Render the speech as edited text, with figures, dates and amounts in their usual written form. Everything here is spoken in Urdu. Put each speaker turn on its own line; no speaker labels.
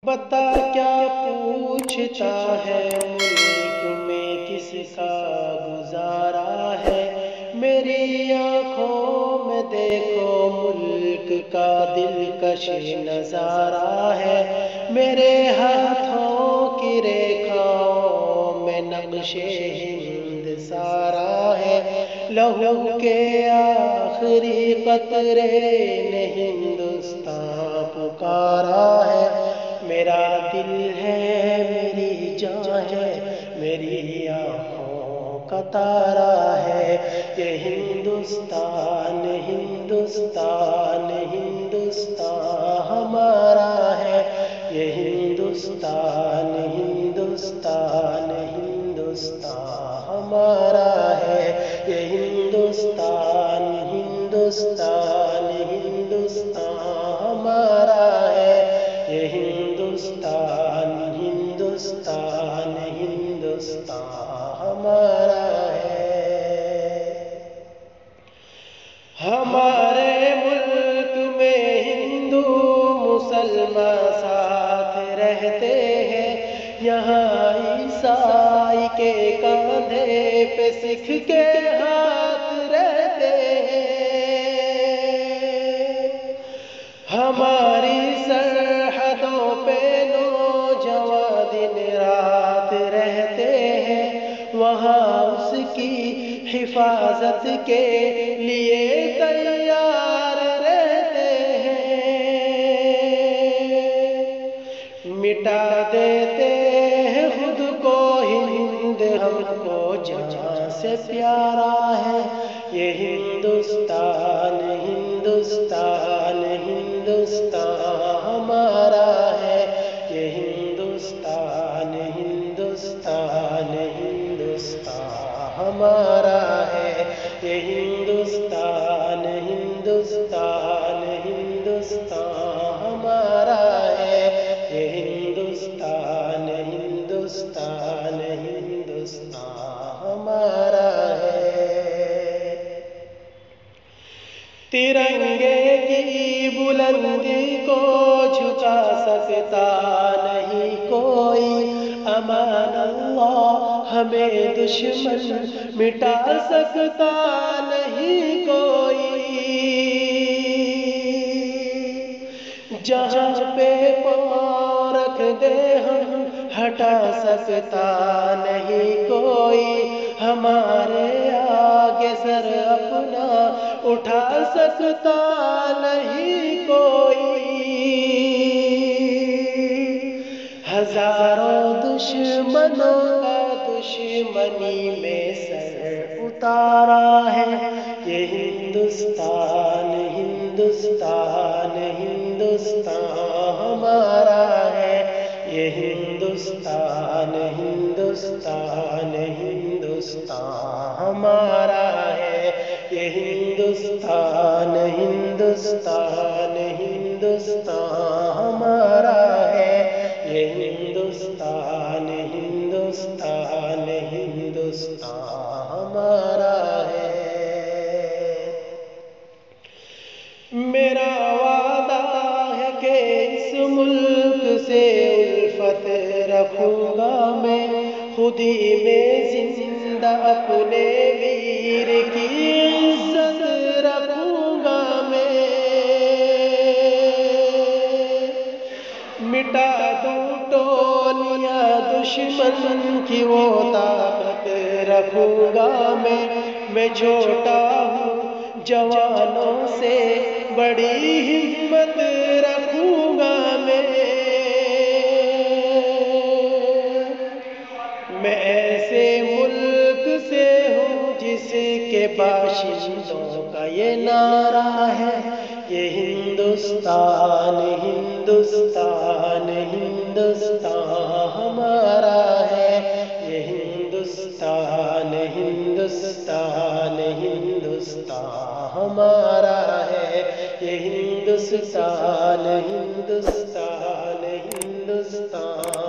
بتا کیا پوچھتا ہے ملک میں کس کا گزارا ہے، میری آنکھوں میں دیکھو ملک کا دلکش نظارہ ہے، میرے ہاتھوں کی ریکھاؤں میں نقش ہند سارا ہے، لہو کے آخری قطرے نے ہندوستان پکارا ہے، میرا دل ہے میری جان ہے میری آنکھوں کا تارا ہے، یہ ہندوستان ہندوستان ہندوستان ہمارا ہے، یہ ہندوستان ہندوستان ہندوستان ہمارا ہے، یہ ہندوستان ہندوستان ہندوستان ہمارا ہے، یہ ہندوستان ہندوستان ہندوستان ہمارا ہے۔ ہمارے ملک میں ہندو مسلمان ساتھ رہتے ہیں، یہاں عیسائی کے کاندھے پہ سکھ کے ہاتھ رہتے ہیں، ہماری سرحدوں پہ نوجوان دن رات رہتے ہیں، وہاں اس کی حفاظت کے لیے تیار رہتے ہیں، مٹا دیتے ہیں خود کو ہند ہم کو جان سے پیارا ہے، یہ ہندوستان ہندوستان ہندوستان ہمارا ہے، یہ ہندوستان ہندوستان ہندوستان ہمارا ہے، یہ ہندوستان ہندوستان ہندوستان ہمارا ہے، یہ ہندوستان ہندوستان ہندوستان ہمارا ہے۔ ترنگے کی بلندی کو جھکا سکتا نہیں کوئی، امان اللہ ہمیں دشمن مٹا سکتا نہیں کوئی، جہاں پہ پاؤں رکھ دے ہم ہٹا سکتا نہیں کوئی، ہمارے آگے سر اپنا اٹھا سکتا نہیں کوئی، ہزاروں دشمنوں کا دشمنی میں سر اتارا ہے، یہ ہندوستان ہندوستان ہندوستان ہمارا ہے، یہ ہندوستان ہندوستان ہندوستان ہمارا ہے، یہ ہندوستان ہندوستان ہندوستان ہمارا ہے، یہ ہندوستان ہندوستان ہندوستان ہمارا ہے۔ میرا وعدہ ہے کہ اس ملک سے الفت رکھوں گا میں، خودی میں زندہ اپنے ویر کی عزت رکھوں گا میں، مٹا دوں ٹولیاں دشمن کی وہ طاقت رکھوں گا میں چھوٹا ہوں جوانوں سے بڑی ہمت رکھوں گا میں ایسے ملک سے ہوں جس کے باشندوں کا یہ نعرہ ہے، یہ ہندوستان ہندوستان ہندوستان ہمارا ہے، یہ ہندوستان ہندوستان ہندوستان ہمارا ہے، یہ ہندوستان ہندوستان ہندوستان